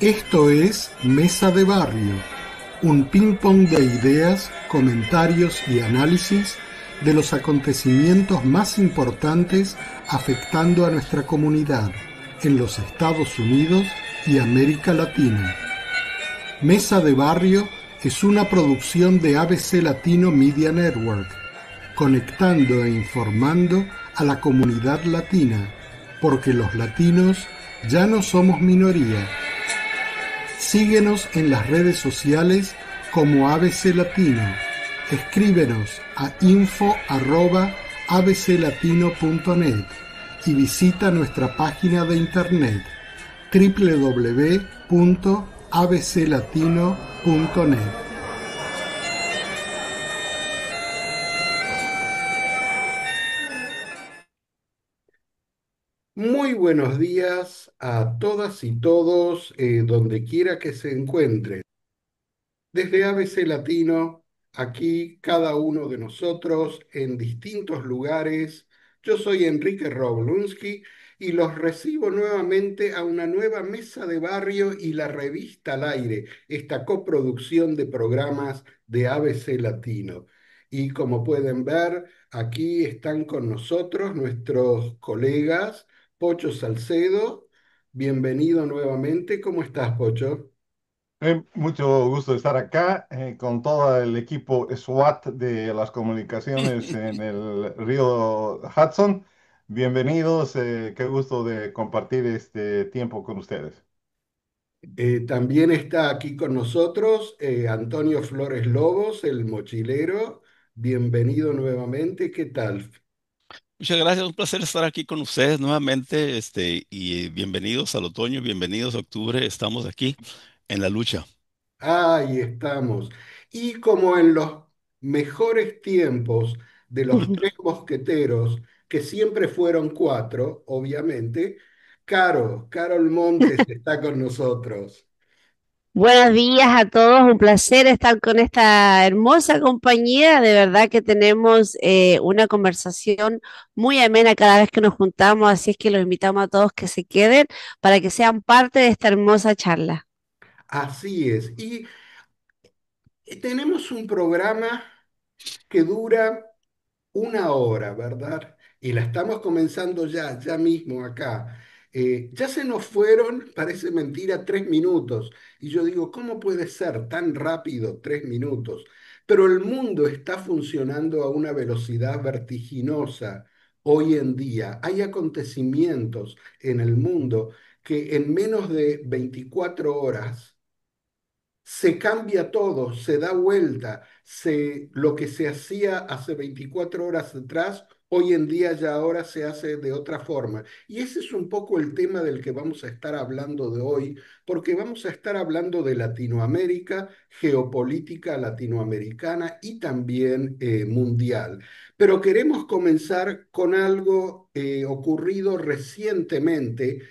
Esto es Mesa de Barrio, un ping-pong de ideas, comentarios y análisis de los acontecimientos más importantes afectando a nuestra comunidad en los Estados Unidos y América Latina. Mesa de Barrio es una producción de ABC Latino Media Network, conectando e informando a la comunidad latina, porque los latinos ya no somos minoría. Síguenos en las redes sociales como ABC Latino. Escríbenos a info@abclatino.net y visita nuestra página de internet www.abclatino.net. Muy buenos días a todas y todos, donde quiera que se encuentren. Desde ABC Latino, aquí cada uno de nosotros en distintos lugares. Yo soy Enrique Roblunsky y los recibo nuevamente a una nueva Mesa de Barrio y la Revista al Aire, esta coproducción de programas de ABC Latino. Y como pueden ver, aquí están con nosotros nuestros colegas Pocho Salcedo. Bienvenido nuevamente. ¿Cómo estás, Pocho? Mucho gusto de estar acá con todo el equipo SWAT de las comunicaciones en el río Hudson. Bienvenidos, qué gusto de compartir este tiempo con ustedes. También está aquí con nosotros Antonio Flores Lobos, el mochilero. Bienvenido nuevamente. ¿Qué tal? Muchas gracias, un placer estar aquí con ustedes nuevamente, y bienvenidos al otoño, bienvenidos a octubre, estamos aquí en la lucha. Ahí estamos. Y como en los mejores tiempos de los tres mosqueteros, que siempre fueron cuatro, obviamente, Carol Montes está con nosotros. Buenos días a todos, un placer estar con esta hermosa compañía. De verdad que tenemos una conversación muy amena cada vez que nos juntamos, así es que los invitamos a todos que se queden para que sean parte de esta hermosa charla. Así es. Y tenemos un programa que dura una hora, ¿verdad? Y la estamos comenzando ya mismo acá. Ya se nos fueron, parece mentira, 3 minutos. Y yo digo, ¿cómo puede ser tan rápido 3 minutos? Pero el mundo está funcionando a una velocidad vertiginosa hoy en día. Hay acontecimientos en el mundo que en menos de 24 horas se cambia todo, se da vuelta, lo que se hacía hace 24 horas atrás, hoy en día ya ahora se hace de otra forma. Y ese es un poco el tema del que vamos a estar hablando de hoy, porque vamos a estar hablando de Latinoamérica, geopolítica latinoamericana y también mundial. Pero queremos comenzar con algo ocurrido recientemente,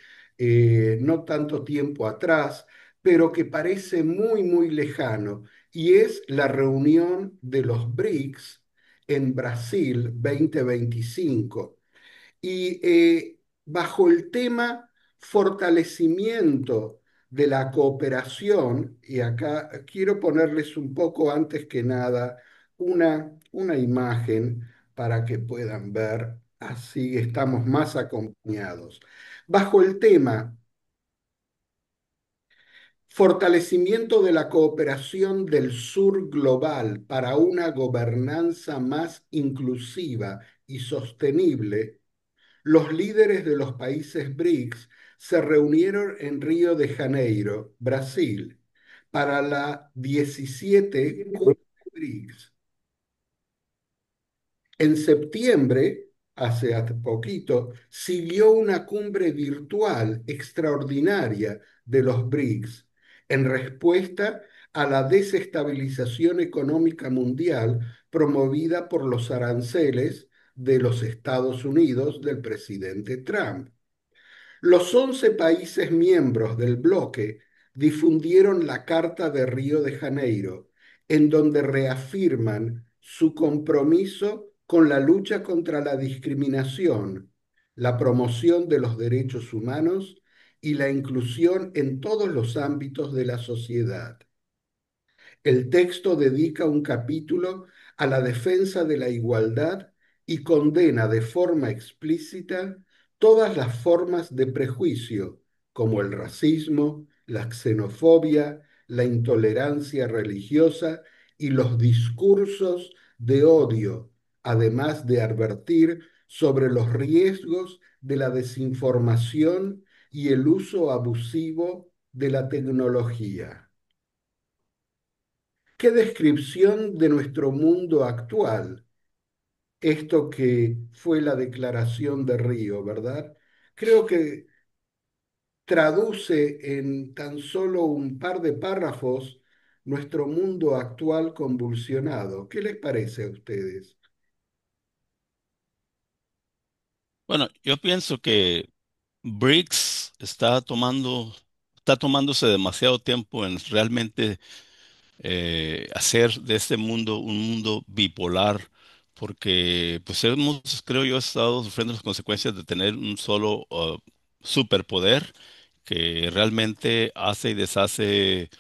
no tanto tiempo atrás, pero que parece muy lejano, y es la reunión de los BRICS en Brasil 2025. Y bajo el tema fortalecimiento de la cooperación, y acá quiero ponerles un poco antes que nada una imagen para que puedan ver, así estamos más acompañados. Bajo el tema fortalecimiento de la cooperación del sur global para una gobernanza más inclusiva y sostenible, los líderes de los países BRICS se reunieron en Río de Janeiro, Brasil, para la 17 Cumbre BRICS. En septiembre, hace poquito, siguió una cumbre virtual extraordinaria de los BRICS en respuesta a la desestabilización económica mundial promovida por los aranceles de los Estados Unidos del presidente Trump. Los 11 países miembros del bloque difundieron la Carta de Río de Janeiro, en donde reafirman su compromiso con la lucha contra la discriminación, la promoción de los derechos humanos y la inclusión en todos los ámbitos de la sociedad. El texto dedica un capítulo a la defensa de la igualdad y condena de forma explícita todas las formas de prejuicio, como el racismo, la xenofobia, la intolerancia religiosa y los discursos de odio, además de advertir sobre los riesgos de la desinformación y el uso abusivo de la tecnología. Qué descripción de nuestro mundo actual, esto que fue la Declaración de Río, ¿verdad? Creo que traduce en tan solo un par de párrafos nuestro mundo actual convulsionado. ¿Qué les parece a ustedes? Bueno, yo pienso que BRICS está tomándose demasiado tiempo en realmente hacer de este mundo un mundo bipolar, porque pues hemos, creo yo, estado sufriendo las consecuencias de tener un solo superpoder que realmente hace y deshace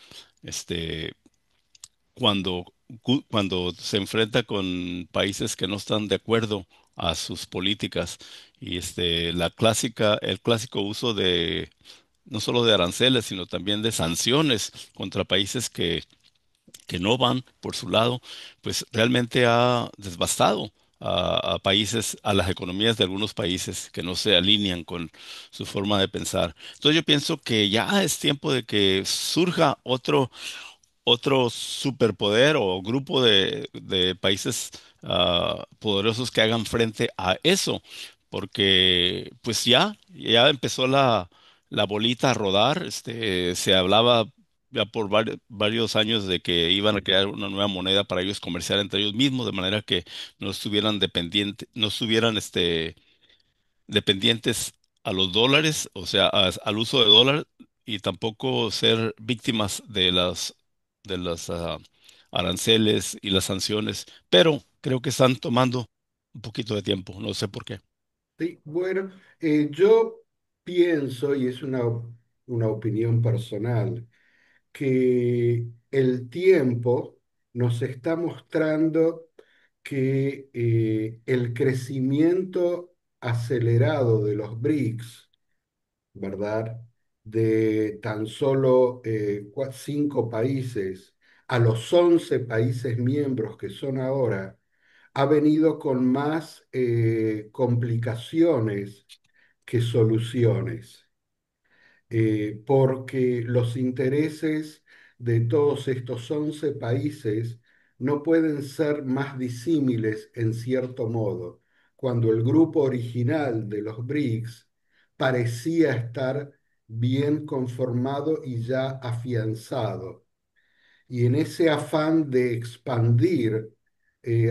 este cuando, cuando se enfrenta con países que no están de acuerdo a sus políticas. Y el clásico uso de no solo de aranceles, sino también de sanciones contra países que no van por su lado, pues realmente ha devastado a países, a las economías de algunos países que no se alinean con su forma de pensar. Entonces yo pienso que ya es tiempo de que surja otro superpoder o grupo de países poderosos que hagan frente a eso, porque pues ya empezó la bolita a rodar, se hablaba ya por varios años de que iban a crear una nueva moneda para ellos comerciar entre ellos mismos, de manera que no estuvieran dependientes, no estuvieran dependientes a los dólares, o sea, al uso de dólar y tampoco ser víctimas de las aranceles y las sanciones, pero creo que están tomando un poquito de tiempo, no sé por qué. Sí, bueno, yo pienso, y es una opinión personal, que el tiempo nos está mostrando que el crecimiento acelerado de los BRICS, ¿verdad? De tan solo 5 países a los 11 países miembros que son ahora, ha venido con más complicaciones que soluciones, porque los intereses de todos estos 11 países no pueden ser más disímiles en cierto modo, cuando el grupo original de los BRICS parecía estar bien conformado y ya afianzado. Y en ese afán de expandir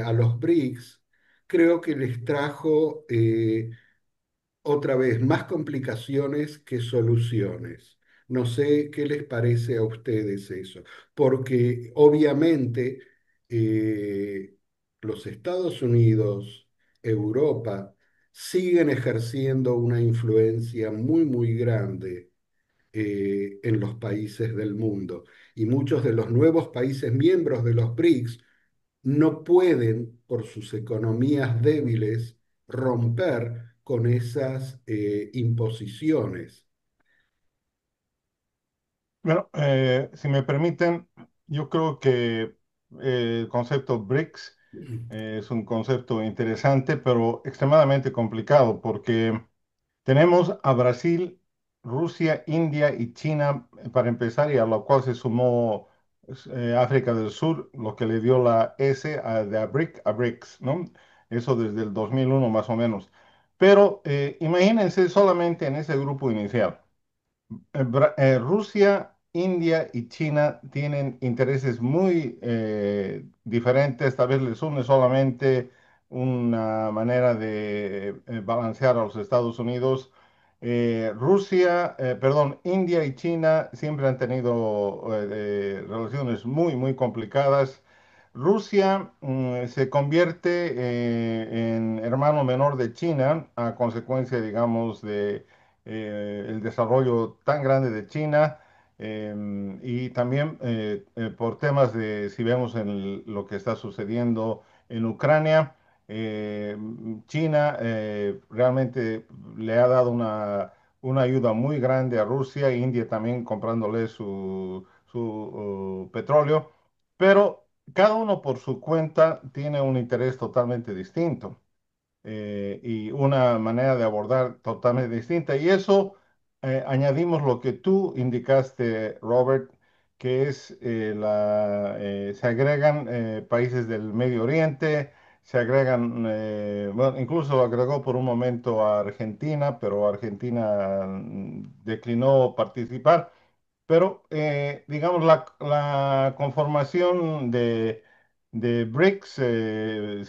a los BRICS, creo que les trajo otra vez más complicaciones que soluciones. No sé qué les parece a ustedes eso, porque obviamente eh, los Estados Unidos, Europa, siguen ejerciendo una influencia muy, muy grande en los países del mundo. Y muchos de los nuevos países miembros de los BRICS no pueden, por sus economías débiles, romper con esas imposiciones. Bueno, si me permiten, yo creo que el concepto BRICS es un concepto interesante, pero extremadamente complicado, porque tenemos a Brasil, Rusia, India y China para empezar, y a lo cual se sumó África del Sur, lo que le dio la S de a BRIC a BRICS, ¿no? Eso desde el 2001 más o menos. Pero imagínense solamente en ese grupo inicial. Rusia, India y China tienen intereses muy diferentes. Tal vez les une solamente una manera de balancear a los Estados Unidos. Perdón, India y China siempre han tenido relaciones muy, muy complicadas. Rusia se convierte en hermano menor de China a consecuencia, digamos, de el desarrollo tan grande de China y también por temas de, si vemos en lo que está sucediendo en Ucrania, China realmente le ha dado una ayuda muy grande a Rusia, India también comprándole su petróleo, pero cada uno por su cuenta tiene un interés totalmente distinto y una manera de abordar totalmente distinta. Y eso añadimos lo que tú indicaste, Robert, que es se agregan países del Medio Oriente, se agregan, bueno, incluso agregó por un momento a Argentina, pero Argentina declinó participar. Pero, digamos, la conformación de BRICS,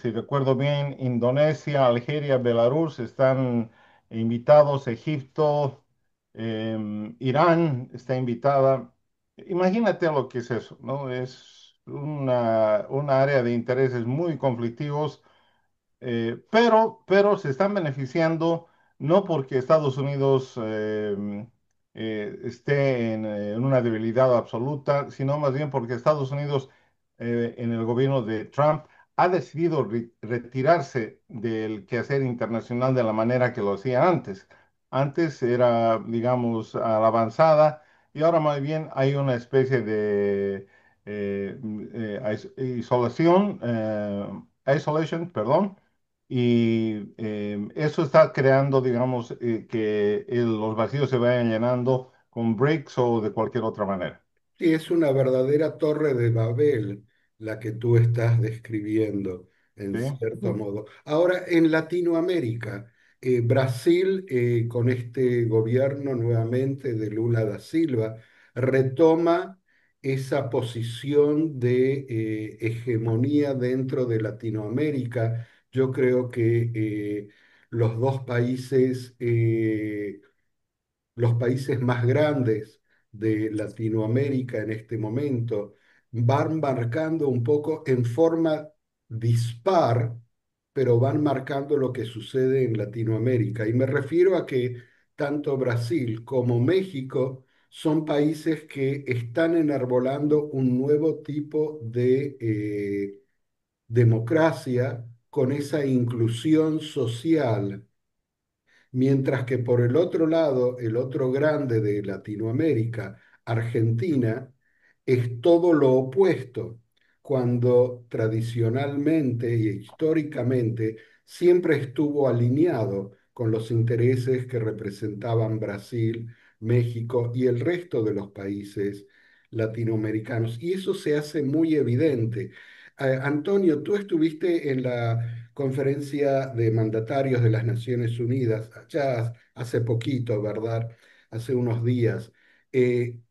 si recuerdo bien, Indonesia, Algeria, Belarus están invitados, Egipto, Irán está invitada. Imagínate lo que es eso, ¿no? Es una área de intereses muy conflictivos pero se están beneficiando no porque Estados Unidos esté en una debilidad absoluta, sino más bien porque Estados Unidos en el gobierno de Trump ha decidido retirarse del quehacer internacional de la manera que lo hacía antes. Antes era, digamos, a la avanzada y ahora más bien hay una especie de isolación, isolation, perdón, y eso está creando, digamos, que los vacíos se vayan llenando con bricks o de cualquier otra manera. Sí, es una verdadera torre de Babel la que tú estás describiendo, en ¿Sí? cierto modo. Ahora, en Latinoamérica, Brasil, con este gobierno nuevamente de Lula da Silva, retoma esa posición de hegemonía dentro de Latinoamérica. Yo creo que los dos países los países más grandes de Latinoamérica en este momento van marcando un poco en forma dispar, pero van marcando lo que sucede en Latinoamérica. Y me refiero a que tanto Brasil como México son países que están enarbolando un nuevo tipo de democracia con esa inclusión social. Mientras que por el otro lado, el otro grande de Latinoamérica, Argentina, es todo lo opuesto, cuando tradicionalmente y históricamente siempre estuvo alineado con los intereses que representaban Brasil, México y el resto de los países latinoamericanos. Y eso se hace muy evidente. Antonio, tú estuviste en la conferencia de mandatarios de las Naciones Unidas, ya hace poquito, ¿verdad? Hace unos días.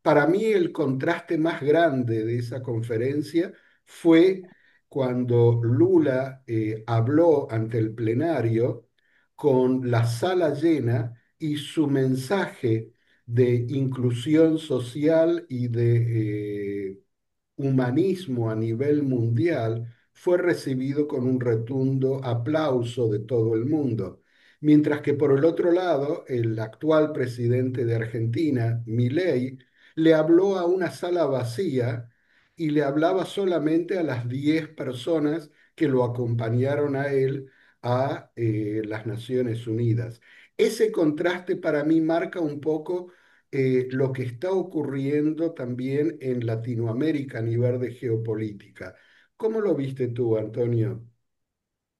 Para mí el contraste más grande de esa conferencia fue cuando Lula habló ante el plenario con la sala llena y su mensaje de inclusión social y de humanismo a nivel mundial fue recibido con un rotundo aplauso de todo el mundo. Mientras que por el otro lado, el actual presidente de Argentina, Milei, le habló a una sala vacía y le hablaba solamente a las 10 personas que lo acompañaron a él a las Naciones Unidas. Ese contraste para mí marca un poco lo que está ocurriendo también en Latinoamérica a nivel de geopolítica. ¿Cómo lo viste tú, Antonio?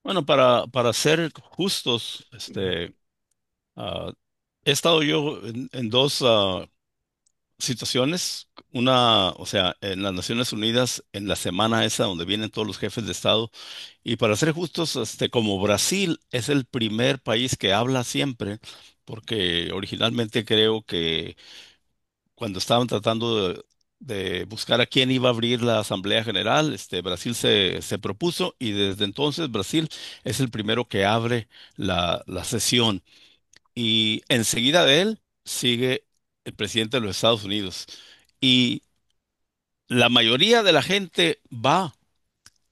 Bueno, para ser justos, ah, he estado yo en dos situaciones. Una, o sea, en las Naciones Unidas, en la semana esa donde vienen todos los jefes de Estado. Y para ser justos, como Brasil es el primer país que habla siempre, porque originalmente creo que cuando estaban tratando de buscar a quién iba a abrir la Asamblea General, Brasil se propuso y desde entonces Brasil es el primero que abre la sesión. Y enseguida de él sigue el presidente de los Estados Unidos. Y la mayoría de la gente va,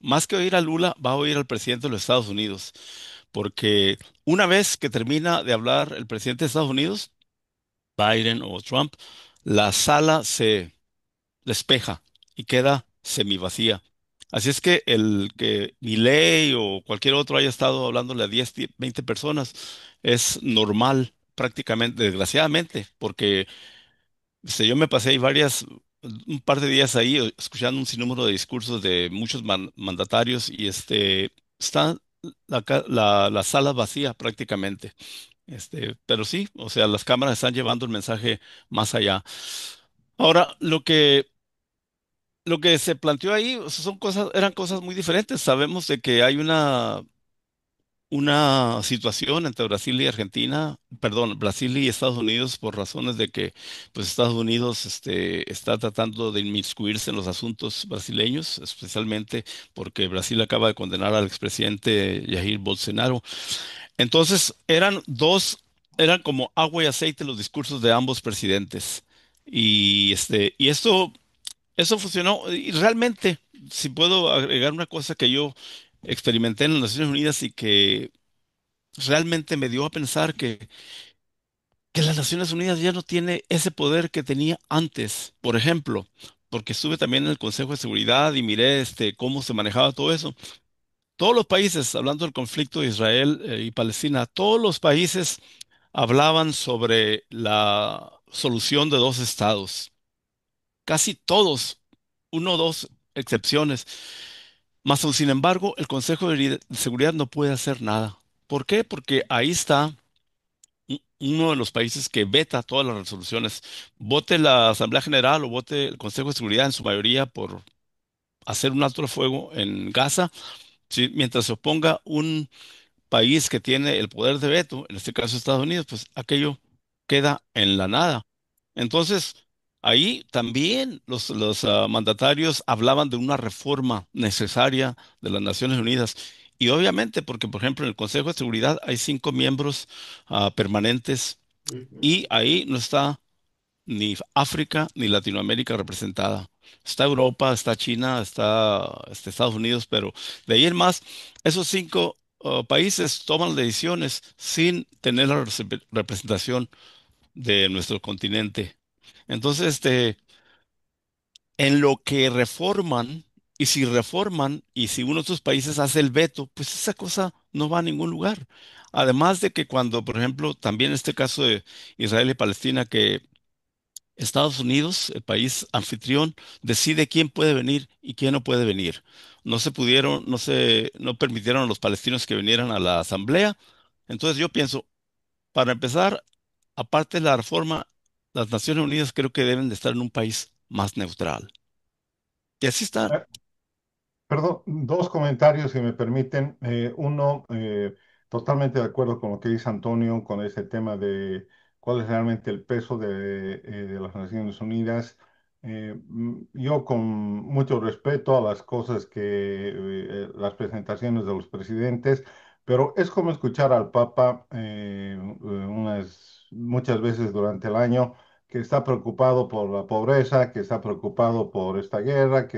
más que oír a Lula, va a oír al presidente de los Estados Unidos. Porque una vez que termina de hablar el presidente de Estados Unidos, Biden o Trump, la sala se despeja y queda semivacía. Así es que el que Milei o cualquier otro haya estado hablándole a 10, 20 personas es normal prácticamente, desgraciadamente, porque yo me pasé ahí un par de días ahí escuchando un sinnúmero de discursos de muchos mandatarios y está la sala vacía prácticamente. Pero sí, o sea, las cámaras están llevando el mensaje más allá. Ahora, lo que se planteó ahí, o sea, eran cosas muy diferentes. Sabemos de que hay una situación entre Brasil y Argentina, perdón, Brasil y Estados Unidos por razones de que pues Estados Unidos está tratando de inmiscuirse en los asuntos brasileños, especialmente porque Brasil acaba de condenar al expresidente Jair Bolsonaro. Entonces, eran como agua y aceite los discursos de ambos presidentes. Y eso funcionó. Y realmente, si puedo agregar una cosa que yo experimenté en las Naciones Unidas y que realmente me dio a pensar que las Naciones Unidas ya no tiene ese poder que tenía antes. Por ejemplo, porque estuve también en el Consejo de Seguridad y miré cómo se manejaba todo eso. Todos los países, hablando del conflicto de Israel y Palestina, todos los países hablaban sobre la solución de dos estados. Casi todos, uno o dos excepciones. Mas, sin embargo, el Consejo de Seguridad no puede hacer nada. ¿Por qué? Porque ahí está uno de los países que veta todas las resoluciones. Vote la Asamblea General o vote el Consejo de Seguridad en su mayoría por hacer un alto el fuego en Gaza, ¿sí? Mientras se oponga un país que tiene el poder de veto, en este caso Estados Unidos, pues aquello queda en la nada. Entonces, ahí también los mandatarios hablaban de una reforma necesaria de las Naciones Unidas. Y obviamente, porque por ejemplo en el Consejo de Seguridad hay 5 miembros permanentes Ujú. y ahí no está ni África ni Latinoamérica representada. Está Europa, está China, está Estados Unidos, pero de ahí en más, esos 5 países toman decisiones sin tener la representación de nuestro continente. Entonces, en lo que reforman, y si uno de esos países hace el veto, pues esa cosa no va a ningún lugar. Además de que cuando, por ejemplo, también este caso de Israel y Palestina, que Estados Unidos, el país anfitrión, decide quién puede venir y quién no puede venir. No permitieron a los palestinos que vinieran a la asamblea. Entonces yo pienso, para empezar, aparte de la reforma, las Naciones Unidas creo que deben de estar en un país más neutral. Y así están. Perdón, dos comentarios, si me permiten. Uno, totalmente de acuerdo con lo que dice Antonio, con ese tema de cuál es realmente el peso de las Naciones Unidas. Yo con mucho respeto a las cosas las presentaciones de los presidentes, pero es como escuchar al Papa muchas veces durante el año que está preocupado por la pobreza, que está preocupado por esta guerra,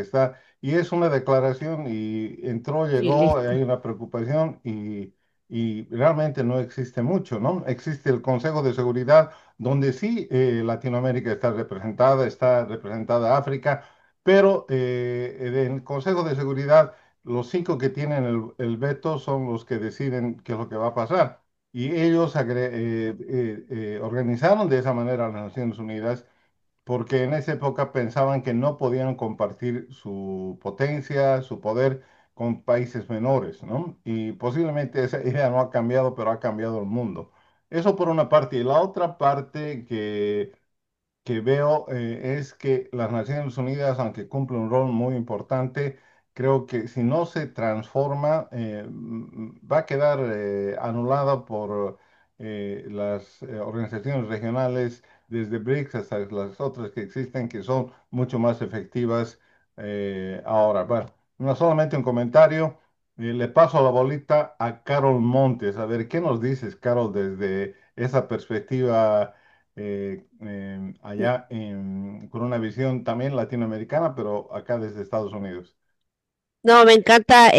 y es una declaración y entró, Y llegó, listo. hay una preocupación y realmente no existe mucho, ¿no? Existe el Consejo de Seguridad donde sí Latinoamérica está representada África, pero en el Consejo de Seguridad los 5 que tienen el veto son los que deciden qué es lo que va a pasar. Y ellos organizaron de esa manera las Naciones Unidas porque en esa época pensaban que no podían compartir su potencia, su poder con países menores, ¿no? Y posiblemente esa idea no ha cambiado, pero ha cambiado el mundo. Eso por una parte. Y la otra parte que veo es que las Naciones Unidas, aunque cumple un rol muy importante, creo que si no se transforma, va a quedar anulada por las organizaciones regionales, desde BRICS hasta las otras que existen, que son mucho más efectivas ahora. Bueno, no solamente un comentario. Le paso la bolita a Carol Montes. A ver, ¿qué nos dices, Carol, desde esa perspectiva? Allá con una visión también latinoamericana, pero acá desde Estados Unidos. No, me encanta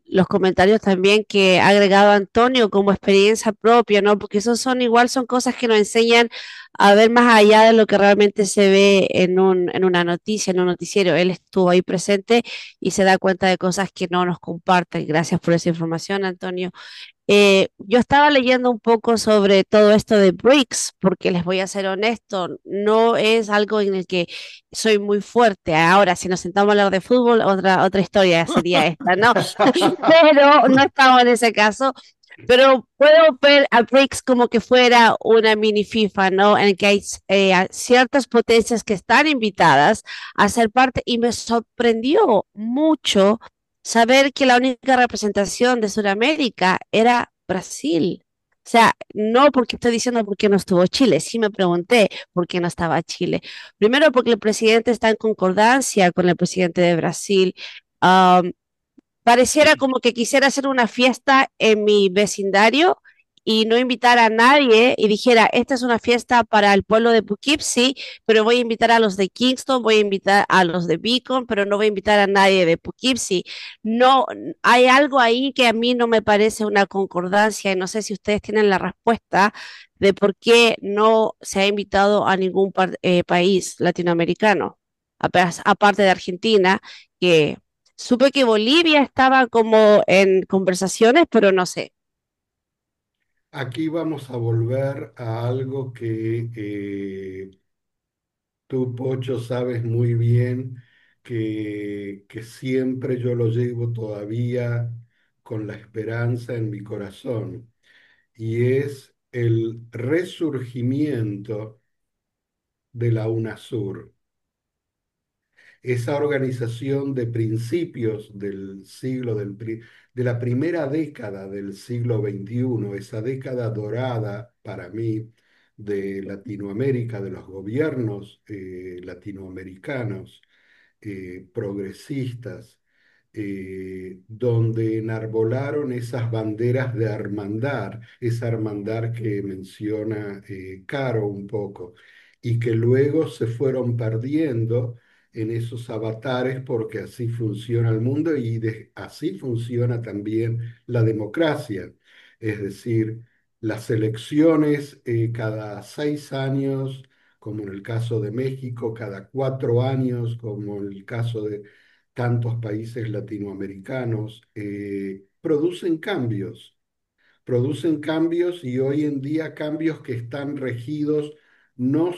los comentarios también que ha agregado Antonio como experiencia propia, ¿no? Porque esos son igual, son cosas que nos enseñan a ver más allá de lo que realmente se ve en una noticia, en un noticiero. Él estuvo ahí presente y se da cuenta de cosas que no nos comparten. Gracias por esa información, Antonio. Yo estaba leyendo un poco sobre todo esto de BRICS, porque les voy a ser honesto, no es algo en el que soy muy fuerte. Ahora, si nos sentamos a hablar de fútbol, otra historia sería esta, ¿no? Pero no estamos en ese caso. Pero puedo ver a BRICS como que fuera una mini FIFA, ¿no? En el que hay ciertas potencias que están invitadas a ser parte y me sorprendió mucho saber que la única representación de Sudamérica era Brasil. O sea, no porque estoy diciendo por qué no estuvo Chile, sí me pregunté por qué no estaba Chile. Primero porque el presidente está en concordancia con el presidente de Brasil. Um, Pareciera como que quisiera hacer una fiesta en mi vecindario y no invitar a nadie y dijera, esta es una fiesta para el pueblo de Poughkeepsie, pero voy a invitar a los de Kingston, voy a invitar a los de Beacon, pero no voy a invitar a nadie de Poughkeepsie. No, hay algo ahí que a mí no me parece una concordancia y no sé si ustedes tienen la respuesta de por qué no se ha invitado a ningún país latinoamericano, aparte de Argentina, que supe que Bolivia estaba como en conversaciones, pero no sé. Aquí vamos a volver a algo que tú, Pocho, sabes muy bien que siempre yo lo llevo todavía con la esperanza en mi corazón, y es el resurgimiento de la UNASUR, esa organización de principios del de la primera década del siglo XXI, esa década dorada para mí de Latinoamérica, de los gobiernos latinoamericanos progresistas, donde enarbolaron esas banderas de hermandad, esa hermandad que menciona Caro un poco, y que luego se fueron perdiendo en esos avatares porque así funciona el mundo y así funciona también la democracia. Es decir, las elecciones cada 6 años, como en el caso de México, cada 4 años, como en el caso de tantos países latinoamericanos, producen cambios y hoy en día cambios que están regidos no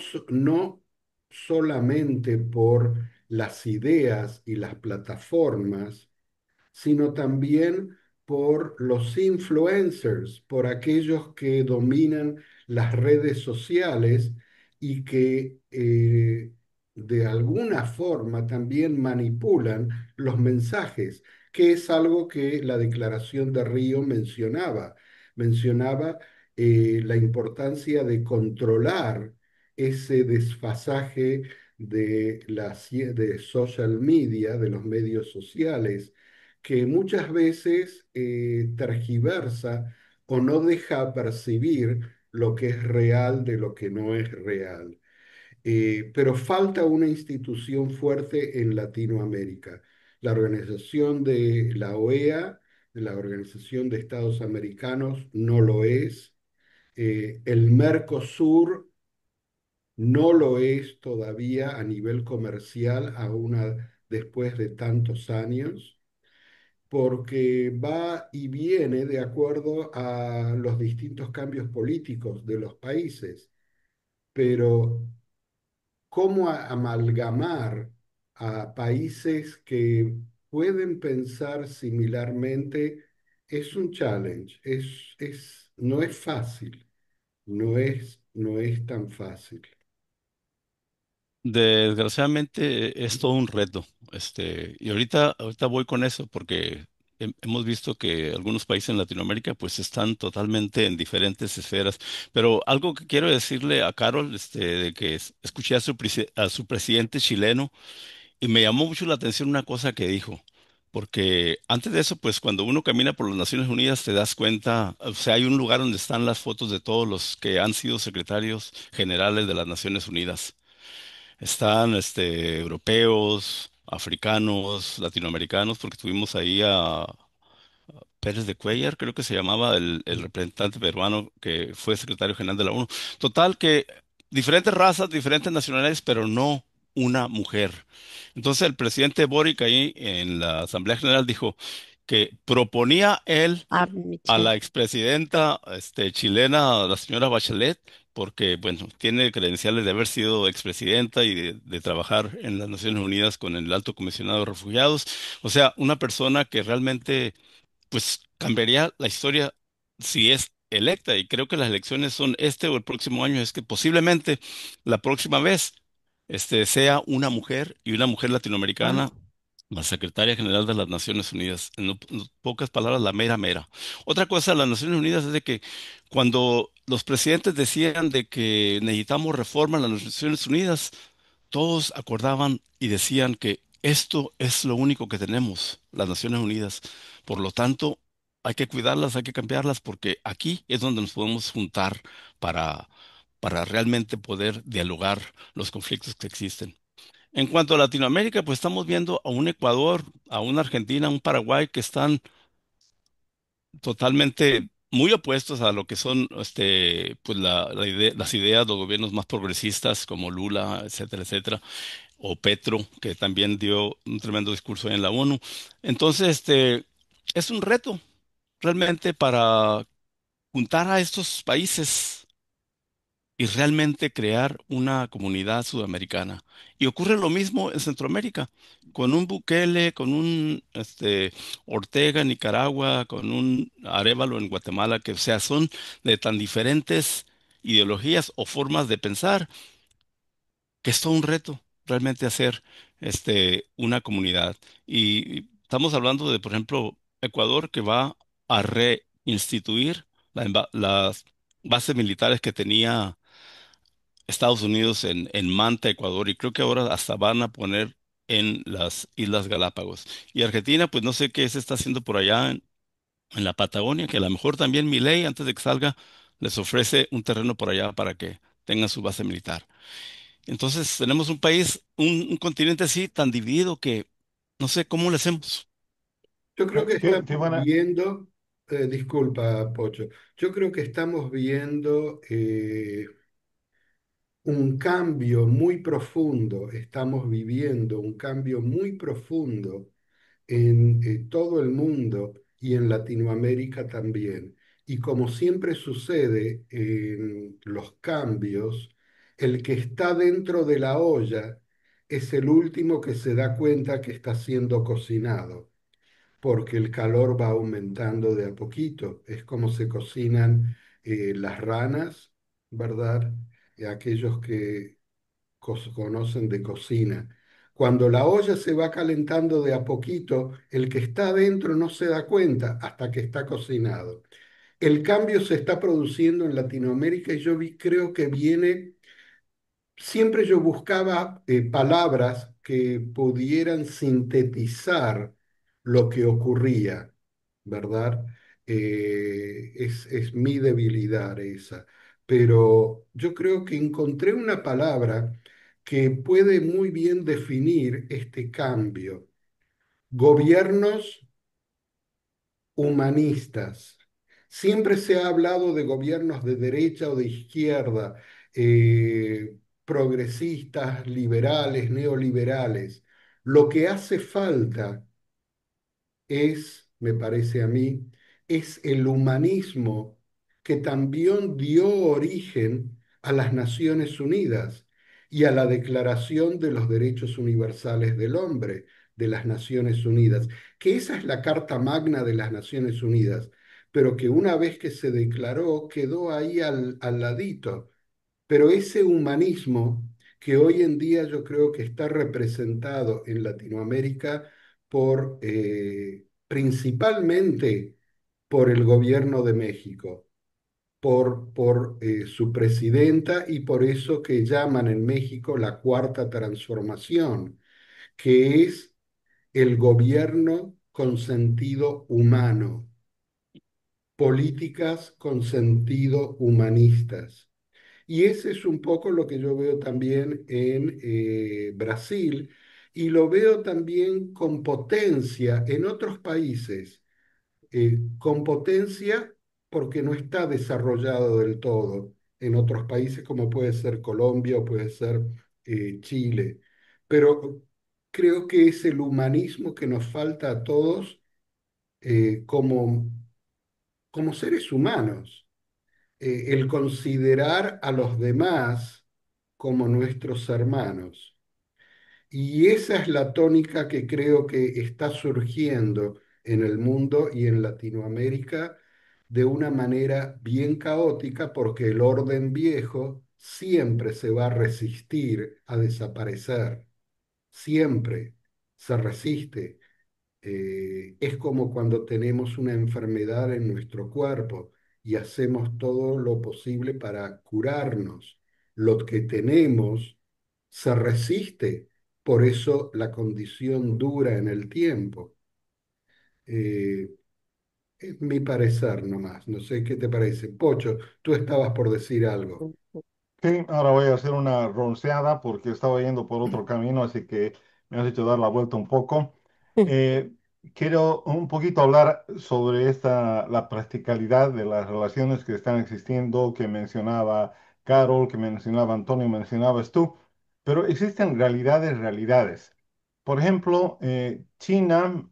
solamente por las ideas y las plataformas, sino también por los influencers, por aquellos que dominan las redes sociales y que de alguna forma también manipulan los mensajes, que es algo que la Declaración de Río mencionaba. Mencionaba la importancia de controlar ese desfasaje de social media, de los medios sociales, que muchas veces tergiversa o no deja percibir lo que es real de lo que no es real. Pero falta una institución fuerte en Latinoamérica. La organización de la OEA, la Organización de Estados Americanos, no lo es. El Mercosur no lo es todavía a nivel comercial, aún después de tantos años, porque va y viene de acuerdo a los distintos cambios políticos de los países. Pero ¿cómo amalgamar a países que pueden pensar similarmente? Es un challenge, no es fácil, no es tan fácil. Desgraciadamente es todo un reto. Y ahorita voy con eso porque hemos visto que algunos países en Latinoamérica pues están totalmente en diferentes esferas. Pero algo que quiero decirle a Carol, de que escuché a su presidente chileno y me llamó mucho la atención una cosa que dijo. Porque antes de eso, pues cuando uno camina por las Naciones Unidas te das cuenta, o sea, hay un lugar donde están las fotos de todos los que han sido secretarios generales de las Naciones Unidas. Están europeos, africanos, latinoamericanos, porque tuvimos ahí a Pérez de Cuellar, creo que se llamaba el representante peruano que fue secretario general de la ONU. Total que diferentes razas, diferentes nacionalidades, pero no una mujer. Entonces el presidente Boric ahí en la Asamblea General dijo que proponía él Ah, a la Michelle. expresidenta chilena, la señora Bachelet, porque, bueno, tiene credenciales de haber sido expresidenta y de trabajar en las Naciones Unidas con el Alto Comisionado de Refugiados. O sea, una persona que realmente, pues, cambiaría la historia si es electa. Y creo que las elecciones son este o el próximo año. Es que posiblemente la próxima vez, sea una mujer y una mujer Ah, latinoamericana la secretaria general de las Naciones Unidas, en pocas palabras, la mera mera. Otra cosa de las Naciones Unidas es de que cuando los presidentes decían de que necesitamos reforma en las Naciones Unidas, todos acordaban y decían que esto es lo único que tenemos, las Naciones Unidas. Por lo tanto, hay que cuidarlas, hay que cambiarlas, porque aquí es donde nos podemos juntar para, para realmente poder dialogar los conflictos que existen. En cuanto a Latinoamérica, pues estamos viendo a un Ecuador, a una Argentina, a un Paraguay que están totalmente muy opuestos a lo que son pues las ideas de los gobiernos más progresistas como Lula, etcétera, etcétera, o Petro, que también dio un tremendo discurso en la ONU. Entonces, es un reto realmente para juntar a estos países y realmente crear una comunidad sudamericana. Y ocurre lo mismo en Centroamérica, con un Bukele, con un Ortega en Nicaragua, con un Arévalo en Guatemala, que o sea, son de tan diferentes ideologías o formas de pensar, que es todo un reto realmente hacer una comunidad. Y estamos hablando de, por ejemplo, Ecuador que va a reinstituir las bases militares que tenía Estados Unidos en Manta, Ecuador, y creo que ahora hasta van a poner en las Islas Galápagos. Y Argentina, pues no sé qué se está haciendo por allá en la Patagonia, que a lo mejor también Milei, antes de que salga, les ofrece un terreno por allá para que tengan su base militar. Entonces, tenemos un país, un continente así tan dividido que no sé cómo le hacemos. Yo creo que Qué estamos buena. viendo, disculpa, Pocho, yo creo que estamos viendo un cambio muy profundo, estamos viviendo un cambio muy profundo en todo el mundo y en Latinoamérica también. Y como siempre sucede en los cambios, el que está dentro de la olla es el último que se da cuenta que está siendo cocinado, porque el calor va aumentando de a poquito. Es como se cocinan las ranas, ¿verdad? Aquellos que conocen de cocina. Cuando la olla se va calentando de a poquito, el que está adentro no se da cuenta hasta que está cocinado. El cambio se está produciendo en Latinoamérica y creo que viene, siempre yo buscaba palabras que pudieran sintetizar lo que ocurría, ¿verdad? Es mi debilidad esa, pero yo creo que encontré una palabra que puede muy bien definir este cambio. Gobiernos humanistas. Siempre se ha hablado de gobiernos de derecha o de izquierda, progresistas, liberales, neoliberales. Lo que hace falta es, me parece a mí, es el humanismo que también dio origen a las Naciones Unidas y a la Declaración de los Derechos Universales del Hombre de las Naciones Unidas, que esa es la Carta Magna de las Naciones Unidas, pero que una vez que se declaró quedó ahí al ladito. Pero ese humanismo que hoy en día yo creo que está representado en Latinoamérica por principalmente por el gobierno de México, por su presidenta y por eso que llaman en México la cuarta transformación, que es el gobierno con sentido humano, políticas con sentido humanistas. Y ese es un poco lo que yo veo también en Brasil y lo veo también con potencia en otros países, con potencia porque no está desarrollado del todo en otros países como puede ser Colombia o puede ser Chile. Pero creo que es el humanismo que nos falta a todos como seres humanos, el considerar a los demás como nuestros hermanos. Y esa es la tónica que creo que está surgiendo en el mundo y en Latinoamérica de una manera bien caótica porque el orden viejo siempre se va a resistir a desaparecer, siempre se resiste. Es como cuando tenemos una enfermedad en nuestro cuerpo y hacemos todo lo posible para curarnos. Lo que tenemos se resiste, por eso la condición dura en el tiempo. Eh, es mi parecer nomás, no sé qué te parece. Pocho, tú estabas por decir algo. Sí, ahora voy a hacer una ronceada porque estaba yendo por otro camino, así que me has hecho dar la vuelta un poco. Eh, Quiero un poquito hablar sobre la practicalidad de las relaciones que están existiendo, que mencionaba Carol, que mencionaba Antonio, mencionabas tú, pero existen realidades. Por ejemplo, China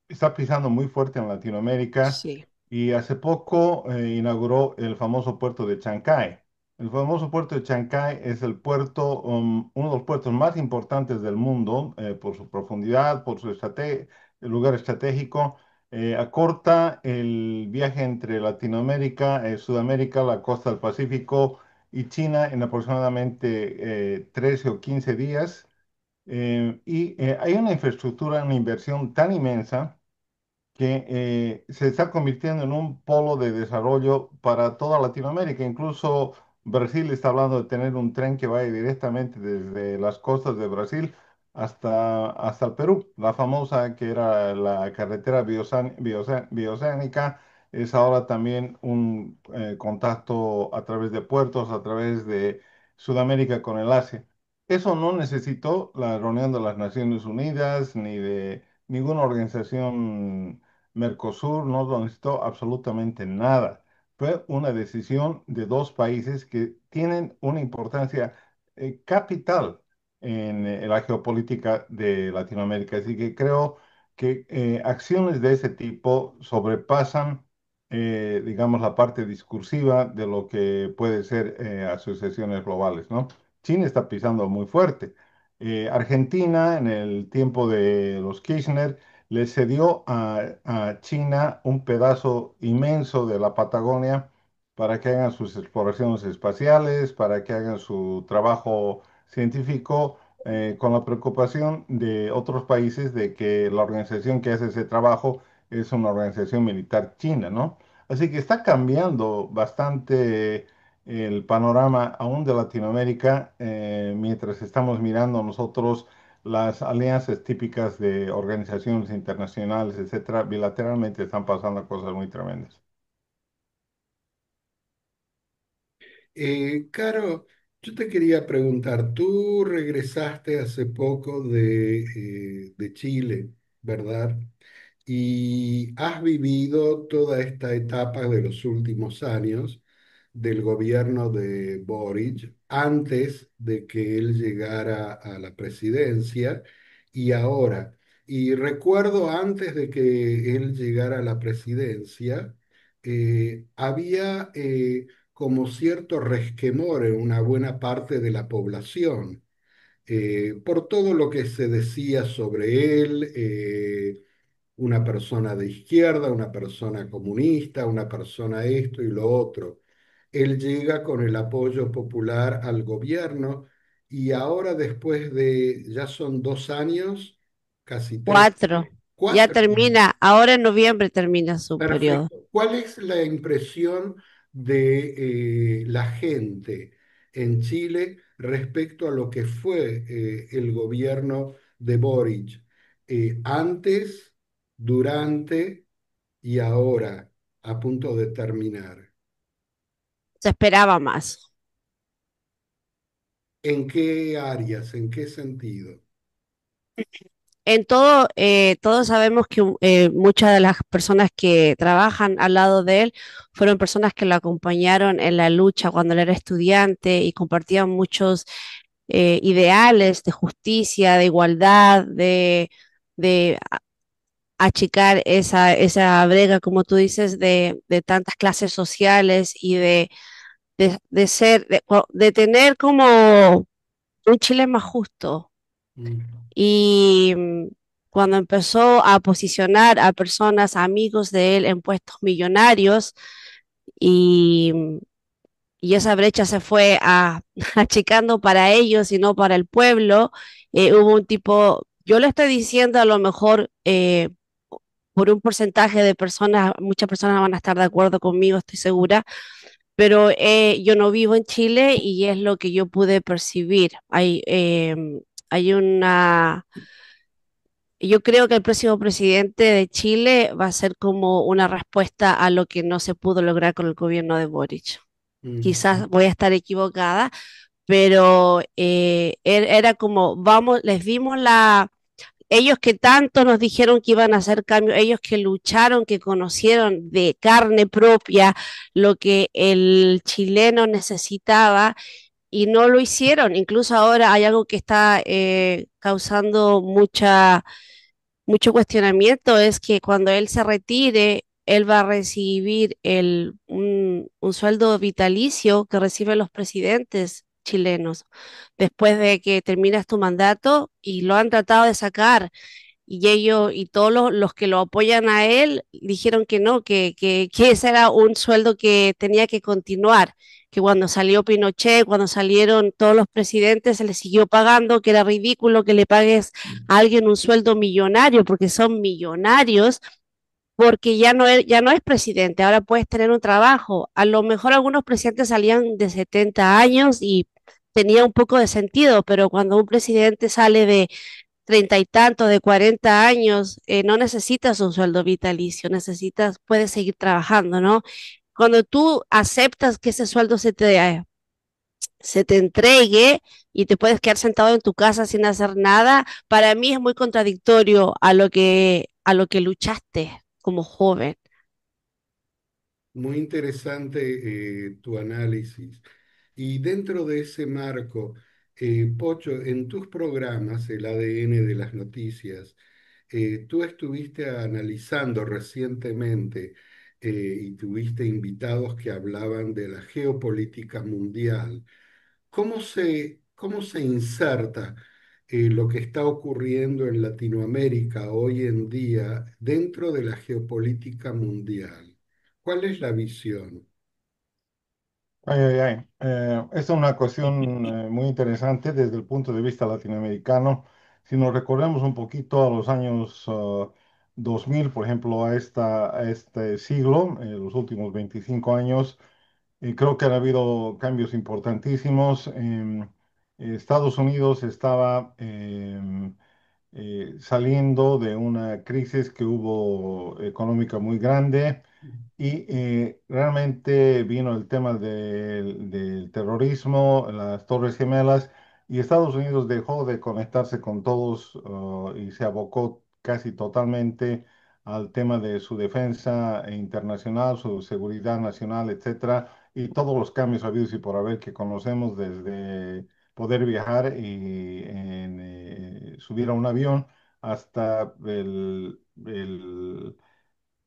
está pisando muy fuerte en Latinoamérica Sí, y hace poco inauguró el famoso puerto de Chancay. El famoso puerto de Chancay es uno de los puertos más importantes del mundo por su profundidad, por su el lugar estratégico. Acorta el viaje entre Latinoamérica, Sudamérica, la costa del Pacífico y China en aproximadamente 13 o 15 días. Hay una infraestructura, una inversión tan inmensa que se está convirtiendo en un polo de desarrollo para toda Latinoamérica. Incluso Brasil está hablando de tener un tren que vaya directamente desde las costas de Brasil hasta el Perú. La famosa que era la carretera bioceánica es ahora también un contacto a través de puertos, a través de Sudamérica con el Asia. Eso no necesitó la reunión de las Naciones Unidas ni de ninguna organización. Mercosur no lo necesitó absolutamente nada. Fue una decisión de dos países que tienen una importancia capital en la geopolítica de Latinoamérica. Así que creo que acciones de ese tipo sobrepasan, digamos, la parte discursiva de lo que puede ser asociaciones globales, ¿no? China está pisando muy fuerte. Argentina, en el tiempo de los Kirchner, le cedió a China un pedazo inmenso de la Patagonia para que hagan sus exploraciones espaciales, para que hagan su trabajo científico, con la preocupación de otros países de que la organización que hace ese trabajo es una organización militar china, ¿no? Así que está cambiando bastante el panorama aún de Latinoamérica, mientras estamos mirando nosotros las alianzas típicas de organizaciones internacionales, etcétera, bilateralmente están pasando cosas muy tremendas. Caro, yo te quería preguntar, tú regresaste hace poco de Chile, ¿verdad? Y has vivido toda esta etapa de los últimos años del gobierno de Boric, antes de que él llegara a la presidencia y ahora. Y recuerdo antes de que él llegara a la presidencia, había como cierto resquemor en una buena parte de la población por todo lo que se decía sobre él, una persona de izquierda, una persona comunista, una persona esto y lo otro. Él llega con el apoyo popular al gobierno y ahora después de, ya son 2 años, casi tres, 4. Ya 4 años. termina, ahora en noviembre termina su periodo. Perfecto. ¿Cuál es la impresión de la gente en Chile respecto a lo que fue el gobierno de Boric antes, durante y ahora, a punto de terminar? Se esperaba más. ¿En qué áreas? ¿En qué sentido? En todo, todos sabemos que muchas de las personas que trabajan al lado de él fueron personas que lo acompañaron en la lucha cuando él era estudiante y compartían muchos ideales de justicia, de igualdad, de achicar esa brega, como tú dices, de tantas clases sociales y de ser, de tener como un Chile más justo. Mm, Y cuando empezó a posicionar a personas, amigos de él, en puestos millonarios, y, y esa brecha se fue achicando para ellos y no para el pueblo, hubo un tipo, yo le estoy diciendo a lo mejor por un porcentaje de personas, muchas personas van a estar de acuerdo conmigo, estoy segura, pero yo no vivo en Chile y es lo que yo pude percibir. Hay una yo creo que el próximo presidente de Chile va a ser como una respuesta a lo que no se pudo lograr con el gobierno de Boric. mm, Quizás voy a estar equivocada, pero era como, vamos, les dimos ellos que tanto nos dijeron que iban a hacer cambios, ellos que lucharon, que conocieron de carne propia lo que el chileno necesitaba y no lo hicieron. Incluso ahora hay algo que está causando mucho cuestionamiento es que cuando él se retire, él va a recibir un sueldo vitalicio que reciben los presidentes chilenos después de que terminas tu mandato y lo han tratado de sacar y ellos y todos los que lo apoyan a él dijeron que no, que ese era un sueldo que tenía que continuar, que cuando salió Pinochet, cuando salieron todos los presidentes, se les siguió pagando, que era ridículo que le pagues a alguien un sueldo millonario, porque son millonarios, porque ya no es presidente, ahora puedes tener un trabajo. A lo mejor algunos presidentes salían de 70 años y tenía un poco de sentido, pero cuando un presidente sale de treinta y tanto, de 40 años, no necesitas un sueldo vitalicio, puedes seguir trabajando, ¿no? Cuando tú aceptas que ese sueldo se te entregue y te puedes quedar sentado en tu casa sin hacer nada, para mí es muy contradictorio a lo que luchaste como joven. muy interesante tu análisis. Y dentro de ese marco, Pocho, en tus programas, el ADN de las noticias, tú estuviste analizando recientemente y tuviste invitados que hablaban de la geopolítica mundial. Cómo se inserta lo que está ocurriendo en Latinoamérica hoy en día dentro de la geopolítica mundial? ¿Cuál es la visión? Ay, ay, ay. Esta es una cuestión muy interesante desde el punto de vista latinoamericano. Si nos recordemos un poquito a los años 2000, por ejemplo, a este siglo, los últimos 25 años, creo que han habido cambios importantísimos. Estados Unidos estaba saliendo de una crisis que hubo económica muy grande y realmente vino el tema del terrorismo, las Torres Gemelas, y Estados Unidos dejó de conectarse con todos y se abocó casi totalmente al tema de su defensa internacional, su seguridad nacional, etcétera, y todos los cambios habidos y por haber que conocemos desde poder viajar y subir a un avión hasta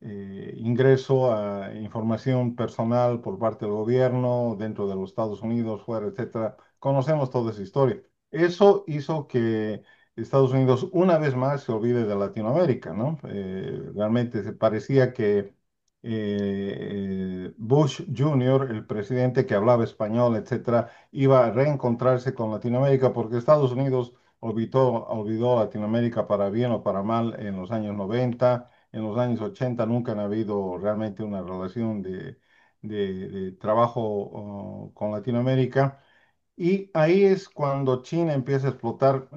ingreso a información personal por parte del gobierno, dentro de los Estados Unidos, fuera, etcétera. Conocemos toda esa historia. Eso hizo que Estados Unidos una vez más se olvide de Latinoamérica, ¿no? Realmente se parecía que Bush Jr., el presidente que hablaba español, etcétera, iba a reencontrarse con Latinoamérica porque Estados Unidos olvidó Latinoamérica para bien o para mal en los años 90. En los años 80 nunca han habido realmente una relación de trabajo con Latinoamérica. Y ahí es cuando China empieza a explotar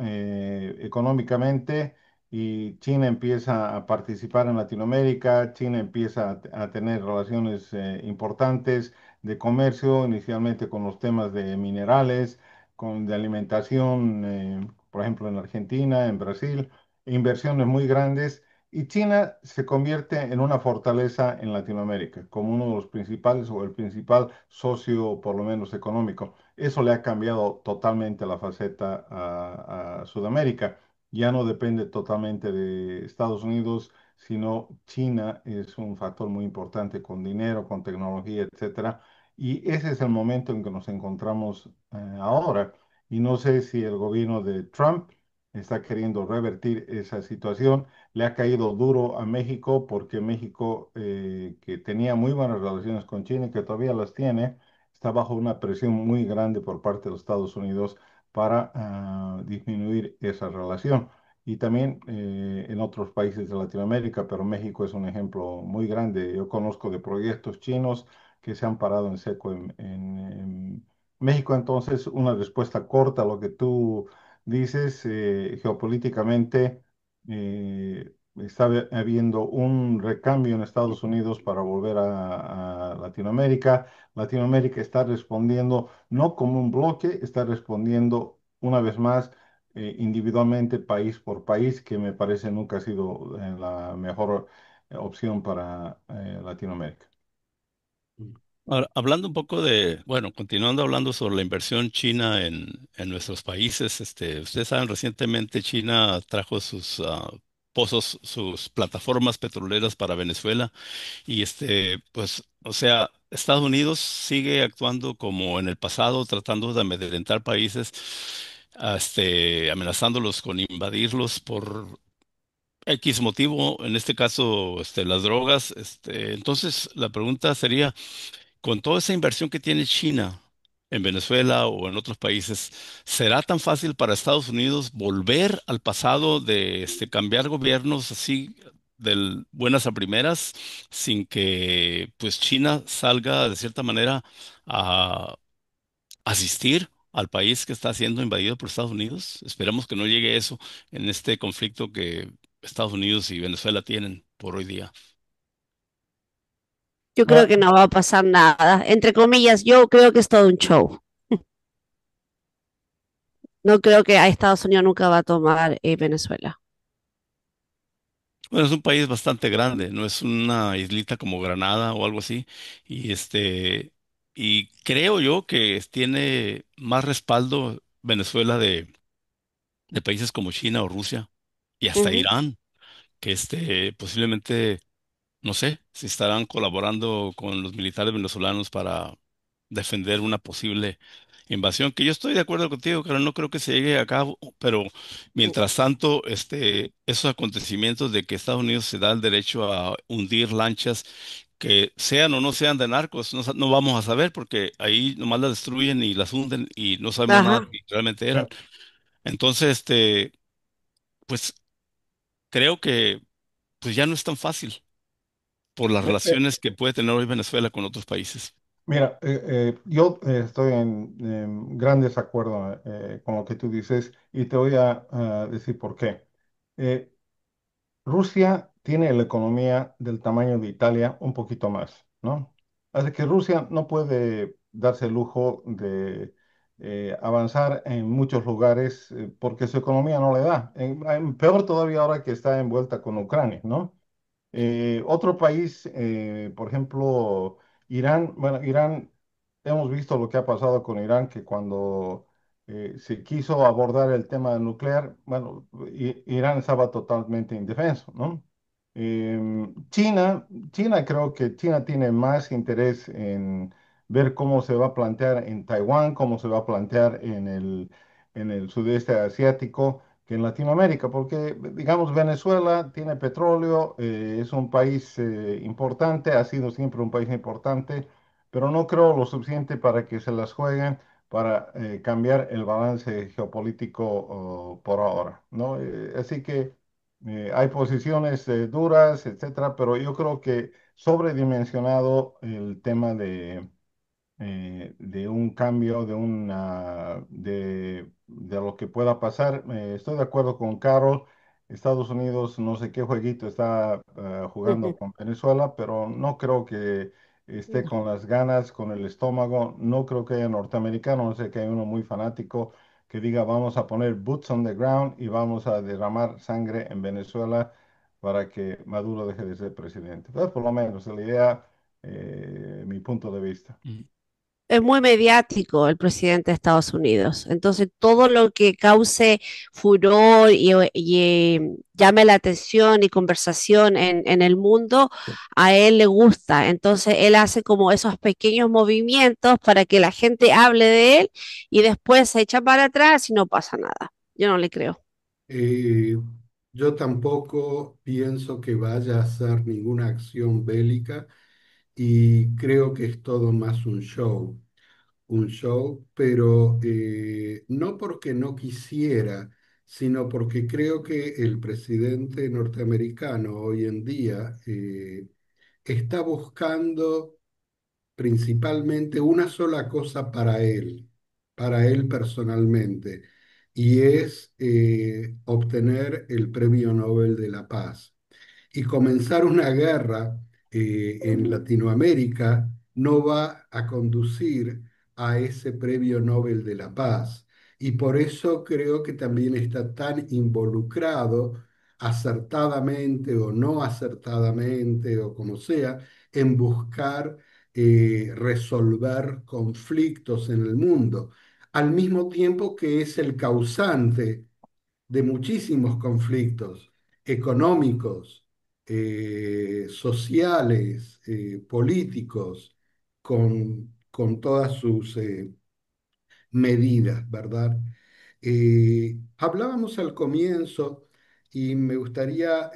económicamente y China empieza a participar en Latinoamérica, China empieza a tener relaciones importantes de comercio, inicialmente con los temas de minerales, de alimentación. por ejemplo, en Argentina, en Brasil, inversiones muy grandes. Y China se convierte en una fortaleza en Latinoamérica, como uno de los principales o el principal socio, por lo menos económico. Eso le ha cambiado totalmente la faceta a Sudamérica. Ya no depende totalmente de Estados Unidos, sino China es un factor muy importante con dinero, con tecnología, etcétera. Y ese es el momento en que nos encontramos ahora. Y no sé si el gobierno de Trump está queriendo revertir esa situación. Le ha caído duro a México porque México, que tenía muy buenas relaciones con China y que todavía las tiene, está bajo una presión muy grande por parte de los Estados Unidos para disminuir esa relación. Y también en otros países de Latinoamérica, pero México es un ejemplo muy grande. Yo conozco de proyectos chinos que se han parado en seco en México. Entonces, una respuesta corta a lo que tú dices, geopolíticamente está habiendo un recambio en Estados Unidos para volver a Latinoamérica. Latinoamérica está respondiendo no como un bloque, está respondiendo una vez más individualmente, país por país, que me parece nunca ha sido la mejor opción para Latinoamérica. Ahora, hablando un poco de, bueno, continuando hablando sobre la inversión china en nuestros países, ustedes saben, recientemente China trajo sus pozos, sus plataformas petroleras para Venezuela y pues, o sea, Estados Unidos sigue actuando como en el pasado, tratando de amedrentar países, amenazándolos con invadirlos por X motivo, en este caso, las drogas. Entonces, la pregunta sería, con toda esa inversión que tiene China en Venezuela o en otros países, ¿será tan fácil para Estados Unidos volver al pasado de cambiar gobiernos así buenas a primeras sin que pues China salga de cierta manera a asistir al país que está siendo invadido por Estados Unidos? Esperamos que no llegue eso en este conflicto que Estados Unidos y Venezuela tienen por hoy día. Yo creo Ah, que no va a pasar nada. Entre comillas, yo creo que es todo un show. No creo que a Estados Unidos nunca va a tomar Venezuela. Bueno, es un país bastante grande, no es una islita como Granada o algo así. Y y creo yo que tiene más respaldo Venezuela de países como China o Rusia y hasta Ujú. Irán, que posiblemente, no sé, si estarán colaborando con los militares venezolanos para defender una posible invasión, que yo estoy de acuerdo contigo, pero no creo que se llegue a cabo, pero mientras tanto, esos acontecimientos de que Estados Unidos se da el derecho a hundir lanchas, que sean o no sean de narcos, no, no vamos a saber, porque ahí nomás las destruyen y las hunden y no sabemos nada Ajá. si realmente eran. ah, Entonces, pues creo que pues ya no es tan fácil por las relaciones que puede tener hoy Venezuela con otros países. Mira, yo estoy en gran desacuerdo con lo que tú dices y te voy a decir por qué. Eh, Rusia tiene la economía del tamaño de Italia un poquito más, ¿no? Así que Rusia no puede darse el lujo de avanzar en muchos lugares porque su economía no le da. Peor todavía ahora que está envuelta con Ucrania, ¿no? Otro país, por ejemplo, Irán, bueno, Irán, hemos visto lo que ha pasado con Irán, que cuando se quiso abordar el tema nuclear, bueno, Irán estaba totalmente indefenso, ¿no? China creo que China tiene más interés en ver cómo se va a plantear en Taiwán, cómo se va a plantear en el sudeste asiático que en Latinoamérica, porque digamos Venezuela tiene petróleo, es un país importante, ha sido siempre un país importante, pero no creo lo suficiente para que se las jueguen para cambiar el balance geopolítico por ahora, ¿no? Así que hay posiciones duras, etcétera, pero yo creo que sobredimensionado el tema de un cambio, de lo que pueda pasar. Estoy de acuerdo con Carol. Estados Unidos, no sé qué jueguito está jugando Ujú. con Venezuela, pero no creo que esté No. con las ganas, con el estómago. No creo que haya norteamericano, no sé que hay uno muy fanático que diga vamos a poner boots on the ground y vamos a derramar sangre en Venezuela para que Maduro deje de ser presidente. Pues por lo menos la idea, mi punto de vista. Mm. Es muy mediático el presidente de Estados Unidos. Entonces, todo lo que cause furor y llame la atención y conversación en el mundo, a él le gusta. Entonces, él hace como esos pequeños movimientos para que la gente hable de él y después se echa para atrás y no pasa nada. Yo no le creo. Eh, yo tampoco pienso que vaya a hacer ninguna acción bélica y creo que es todo más un show, pero no porque no quisiera, sino porque creo que el presidente norteamericano hoy en día está buscando principalmente una sola cosa para él personalmente, y es obtener el Premio Nobel de la Paz. Y comenzar una guerra en Latinoamérica no va a conducir a ese Premio Nobel de la Paz. Y por eso creo que también está tan involucrado, acertadamente o no acertadamente, o como sea, en buscar resolver conflictos en el mundo, al mismo tiempo que es el causante de muchísimos conflictos económicos, sociales, políticos, con todas sus medidas, ¿verdad? Hablábamos al comienzo y me gustaría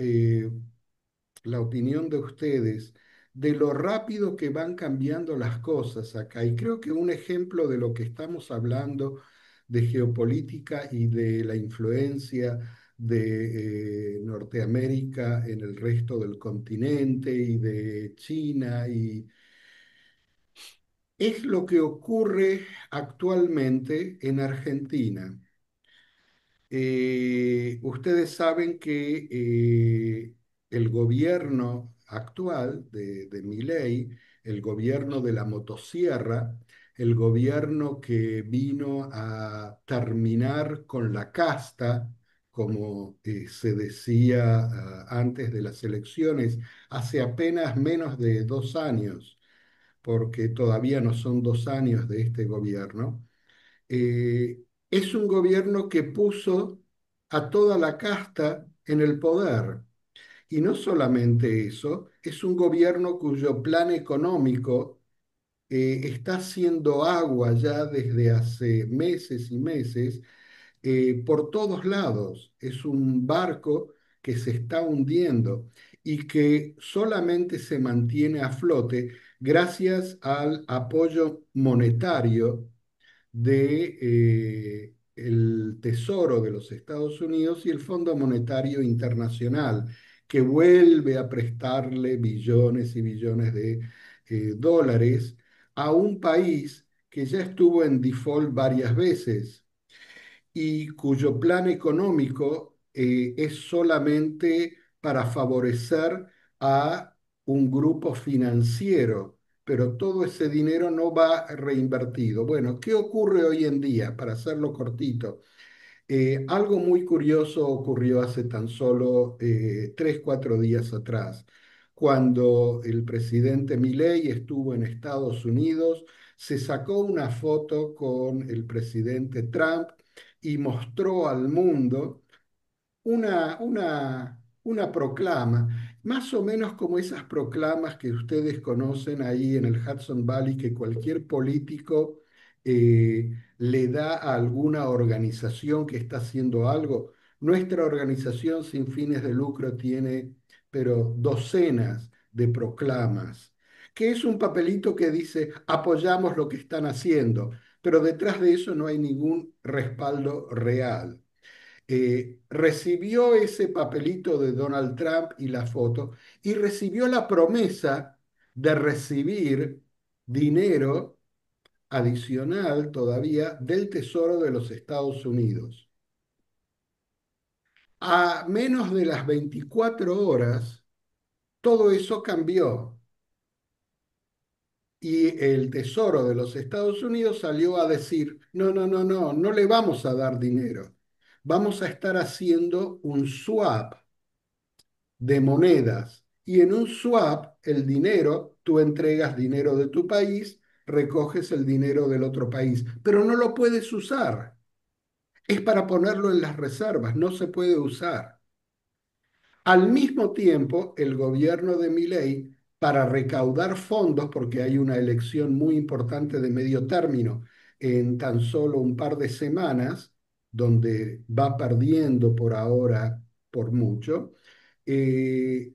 la opinión de ustedes de lo rápido que van cambiando las cosas acá. Y creo que un ejemplo de lo que estamos hablando de geopolítica y de la influencia de Norteamérica en el resto del continente y de China, y es lo que ocurre actualmente en Argentina. Ustedes saben que el gobierno actual de Milei, el gobierno de la motosierra, el gobierno que vino a terminar con la casta, como se decía antes de las elecciones, hace apenas menos de 2 años, porque todavía no son 2 años de este gobierno. Es un gobierno que puso a toda la casta en el poder. Y no solamente eso, es un gobierno cuyo plan económico está haciendo agua ya desde hace meses y meses por todos lados. Es un barco que se está hundiendo y que solamente se mantiene a flote gracias al apoyo monetario de el Tesoro de los Estados Unidos y el Fondo Monetario Internacional, que vuelve a prestarle billones y billones de dólares a un país que ya estuvo en default varias veces y cuyo plan económico es solamente para favorecer a un grupo financiero, pero todo ese dinero no va reinvertido. Bueno, ¿qué ocurre hoy en día? Para hacerlo cortito, algo muy curioso ocurrió hace tan solo 3, 4 días atrás, cuando el presidente Milei estuvo en Estados Unidos, se sacó una foto con el presidente Trump y mostró al mundo una proclama, más o menos como esas proclamas que ustedes conocen ahí en el Hudson Valley, que cualquier político le da a alguna organización que está haciendo algo. Nuestra organización sin fines de lucro tiene, pero docenas de proclamas, que es un papelito que dice apoyamos lo que están haciendo, pero detrás de eso no hay ningún respaldo real. Recibió ese papelito de Donald Trump y la foto, y recibió la promesa de recibir dinero adicional todavía del Tesoro de los Estados Unidos. A menos de las 24 horas, todo eso cambió. Y el Tesoro de los Estados Unidos salió a decir, no, no, no, no, no le vamos a dar dinero. Vamos a estar haciendo un swap de monedas. Y en un swap, el dinero, tú entregas dinero de tu país, recoges el dinero del otro país, pero no lo puedes usar. Es para ponerlo en las reservas, no se puede usar. Al mismo tiempo, el gobierno de Milei, para recaudar fondos, porque hay una elección muy importante de medio término en tan solo un par de semanas, donde va perdiendo por ahora por mucho, eh,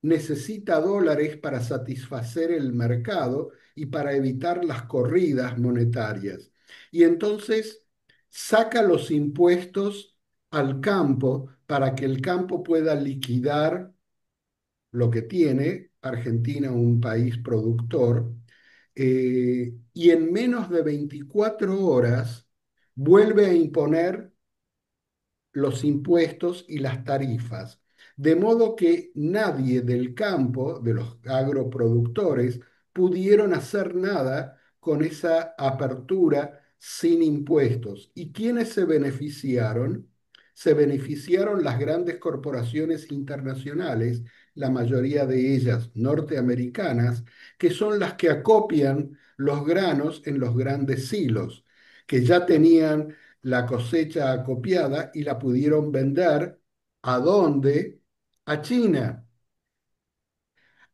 necesita dólares para satisfacer el mercado y para evitar las corridas monetarias. Y entonces saca los impuestos al campo para que el campo pueda liquidar lo que tiene, Argentina un país productor, y en menos de 24 horas vuelve a imponer los impuestos y las tarifas, de modo que nadie del campo, de los agroproductores, pudieron hacer nada con esa apertura sin impuestos. ¿Y quiénes se beneficiaron? Se beneficiaron las grandes corporaciones internacionales, la mayoría de ellas norteamericanas, que son las que acopian los granos en los grandes silos, que ya tenían la cosecha acopiada y la pudieron vender. ¿A dónde? A China.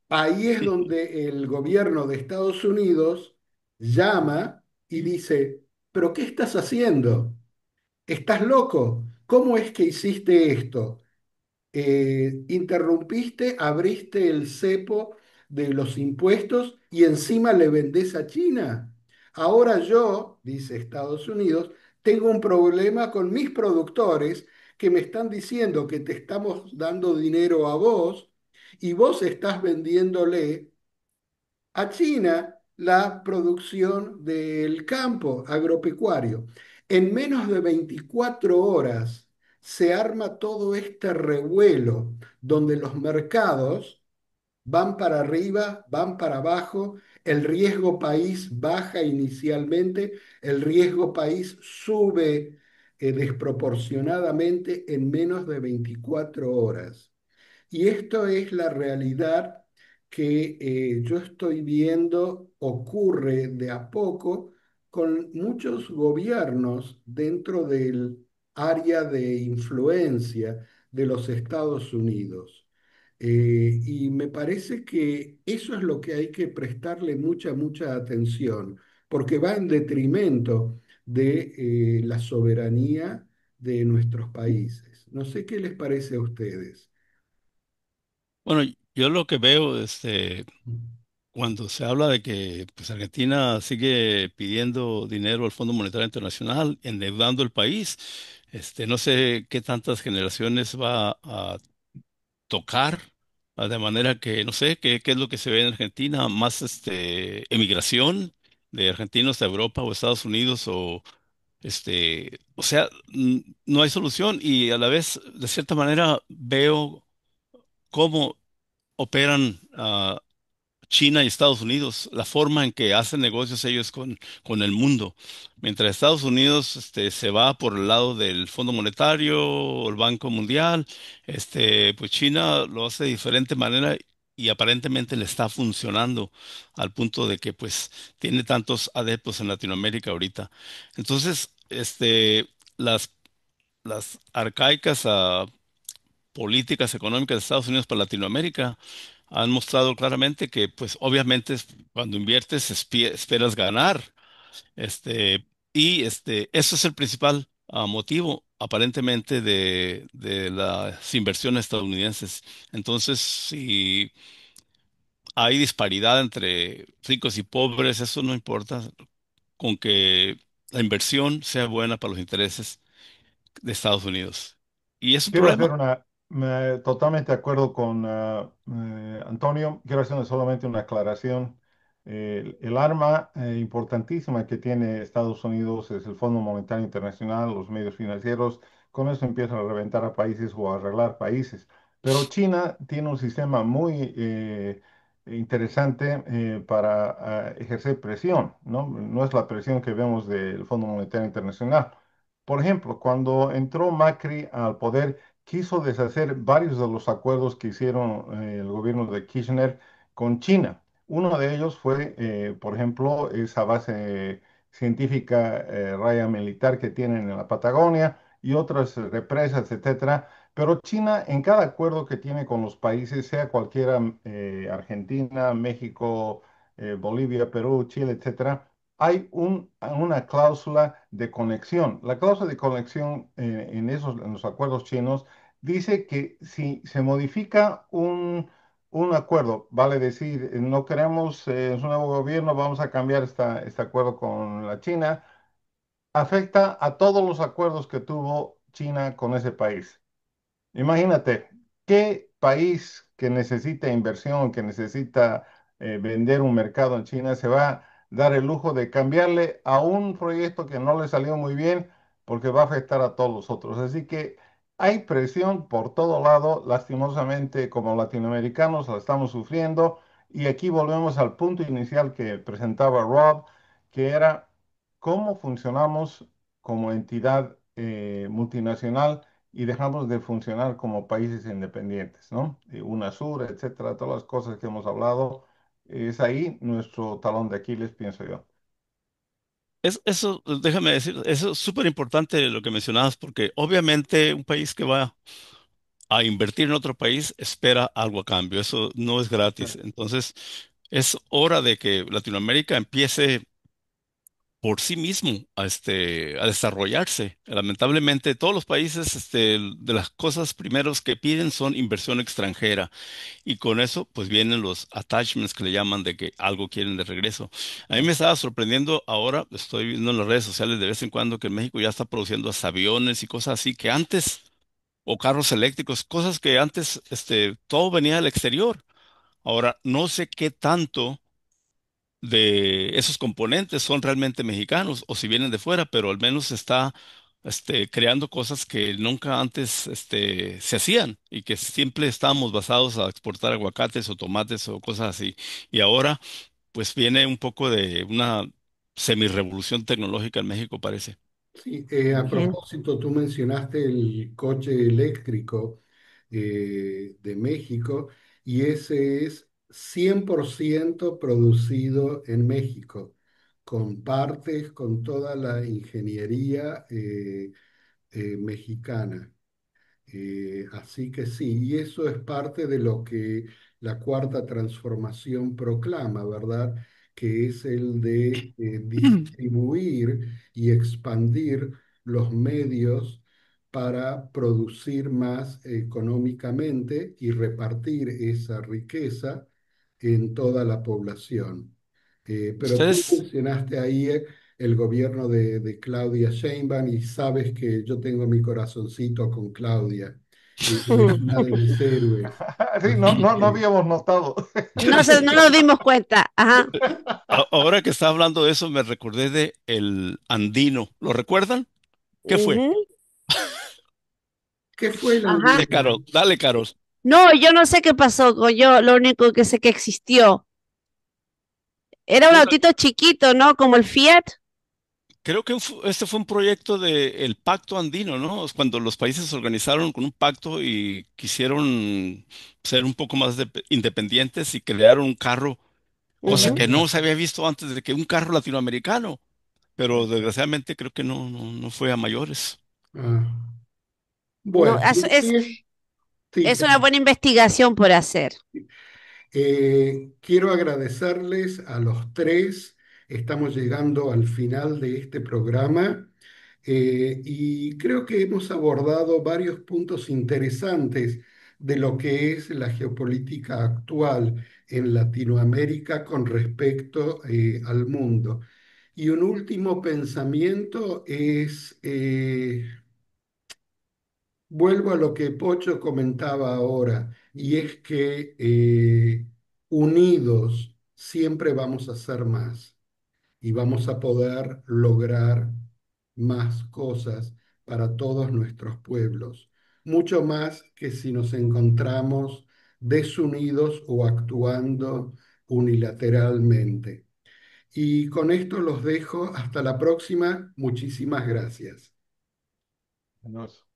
Ahí es donde el gobierno de Estados Unidos llama y dice, ¿pero qué estás haciendo? ¿Estás loco? ¿Cómo es que hiciste esto? Interrumpiste, abriste el cepo de los impuestos y encima le vendés a China. Ahora yo, dice Estados Unidos, tengo un problema con mis productores que me están diciendo que te estamos dando dinero a vos y vos estás vendiéndole a China la producción del campo agropecuario. En menos de 24 horas se arma todo este revuelo donde los mercados van para arriba, van para abajo, el riesgo país baja inicialmente, el riesgo país sube desproporcionadamente en menos de 24 horas. Y esto es la realidad que yo estoy viendo ocurre de a poco con muchos gobiernos dentro del área de influencia de los Estados Unidos. Y me parece que eso es lo que hay que prestarle mucha, mucha atención, porque va en detrimento de la soberanía de nuestros países. No sé qué les parece a ustedes. Bueno, yo lo que veo, cuando se habla de que pues, Argentina sigue pidiendo dinero al Fondo Monetario Internacional, endeudando el país, no sé qué tantas generaciones va a tocar, de manera que no sé qué es lo que se ve en Argentina, más emigración de argentinos a Europa o Estados Unidos o sea, no hay solución y a la vez, de cierta manera, veo cómo operan China y Estados Unidos, la forma en que hacen negocios ellos con el mundo. Mientras Estados Unidos se va por el lado del Fondo Monetario o el Banco Mundial, pues China lo hace de diferente manera y aparentemente le está funcionando al punto de que pues tiene tantos adeptos en Latinoamérica ahorita. Entonces, las, las arcaicas políticas económicas de Estados Unidos para Latinoamérica han mostrado claramente que, pues, obviamente, cuando inviertes esperas ganar, eso es el principal motivo, aparentemente, de las inversiones estadounidenses. Entonces, si hay disparidad entre ricos y pobres, eso no importa, con que la inversión sea buena para los intereses de Estados Unidos. Y es un Quiero problema. hacer totalmente de acuerdo con Antonio, quiero hacer solamente una aclaración. El arma importantísima que tiene Estados Unidos es el Fondo Monetario Internacional, los medios financieros, con eso empiezan a reventar a países o a arreglar países. Pero China tiene un sistema muy interesante para ejercer presión, ¿no? No es la presión que vemos del Fondo Monetario Internacional. Por ejemplo, cuando entró Macri al poder, quiso deshacer varios de los acuerdos que hicieron el gobierno de Kirchner con China. Uno de ellos fue, por ejemplo, esa base científica raya militar que tienen en la Patagonia y otras represas, etcétera. Pero China, en cada acuerdo que tiene con los países, sea cualquiera, Argentina, México, Bolivia, Perú, Chile, etcétera, hay una cláusula de conexión. La cláusula de conexión en los acuerdos chinos dice que si se modifica un acuerdo, vale decir, no queremos un nuevo gobierno, vamos a cambiar este acuerdo con la China, afecta a todos los acuerdos que tuvo China con ese país. Imagínate, ¿qué país que necesita inversión, que necesita vender un mercado en China, se va a dar el lujo de cambiarle a un proyecto que no le salió muy bien porque va a afectar a todos los otros? Así que hay presión por todo lado, lastimosamente como latinoamericanos la estamos sufriendo y aquí volvemos al punto inicial que presentaba Rob, que era cómo funcionamos como entidad multinacional y dejamos de funcionar como países independientes, ¿no? UNASUR, etcétera, todas las cosas que hemos hablado, es ahí nuestro talón de Aquiles, pienso yo. Eso, déjame decir, eso es súper importante lo que mencionabas, porque obviamente un país que va a invertir en otro país espera algo a cambio. Eso no es gratis. Entonces, es hora de que Latinoamérica empiece por sí mismo a desarrollarse. Lamentablemente, todos los países, de las cosas primeros que piden son inversión extranjera. Y con eso, pues vienen los attachments que le llaman de que algo quieren de regreso. A mí me estaba sorprendiendo ahora, estoy viendo en las redes sociales de vez en cuando que México ya está produciendo hasta aviones y cosas así que antes, o carros eléctricos, cosas que antes, todo venía del exterior. Ahora, no sé qué tanto de esos componentes son realmente mexicanos o si vienen de fuera, pero al menos está creando cosas que nunca antes se hacían y que siempre estábamos basados a exportar aguacates o tomates o cosas así. Y ahora pues viene un poco de una semi-revolución tecnológica en México, parece. Sí, a Bien. propósito, tú mencionaste el coche eléctrico de México y ese es 100% producido en México, con partes, con toda la ingeniería mexicana. Así que sí, y eso es parte de lo que la cuarta transformación proclama, ¿verdad? Que es el de distribuir y expandir los medios para producir más económicamente y repartir esa riqueza en toda la población. Pero tú Ustedes, mencionaste ahí el gobierno de Claudia Sheinbaum y sabes que yo tengo mi corazoncito con Claudia y es una de mis héroes. Sí, no, Así no, no que habíamos notado. No nos dimos cuenta. Ajá. ahora que está hablando de eso, me recordé de el Andino. ¿Lo recuerdan? ¿Qué fue? Ujú. ¿qué fue el Ajá. Dale, andino? Carol, dale, Carol. No, yo no sé qué pasó con yo, lo único que sé que existió. Era un autito chiquito, ¿no? Como el Fiat. Creo que este fue un proyecto del Pacto Andino, ¿no? Es cuando los países se organizaron con un pacto y quisieron ser un poco más independientes y crearon un carro, cosa Ujú. que no Ah, se había visto antes de que un carro latinoamericano, pero desgraciadamente creo que no fue a mayores. ah. No, Bueno, bien, sí, es una buena investigación por hacer. quiero agradecerles a los tres. Estamos llegando al final de este programa y creo que hemos abordado varios puntos interesantes de lo que es la geopolítica actual en Latinoamérica con respecto al mundo. Y un último pensamiento es, vuelvo a lo que Pocho comentaba ahora, y es que unidos siempre vamos a ser más y vamos a poder lograr más cosas para todos nuestros pueblos, mucho más que si nos encontramos desunidos o actuando unilateralmente. Y con esto los dejo. Hasta la próxima. Muchísimas gracias. Nos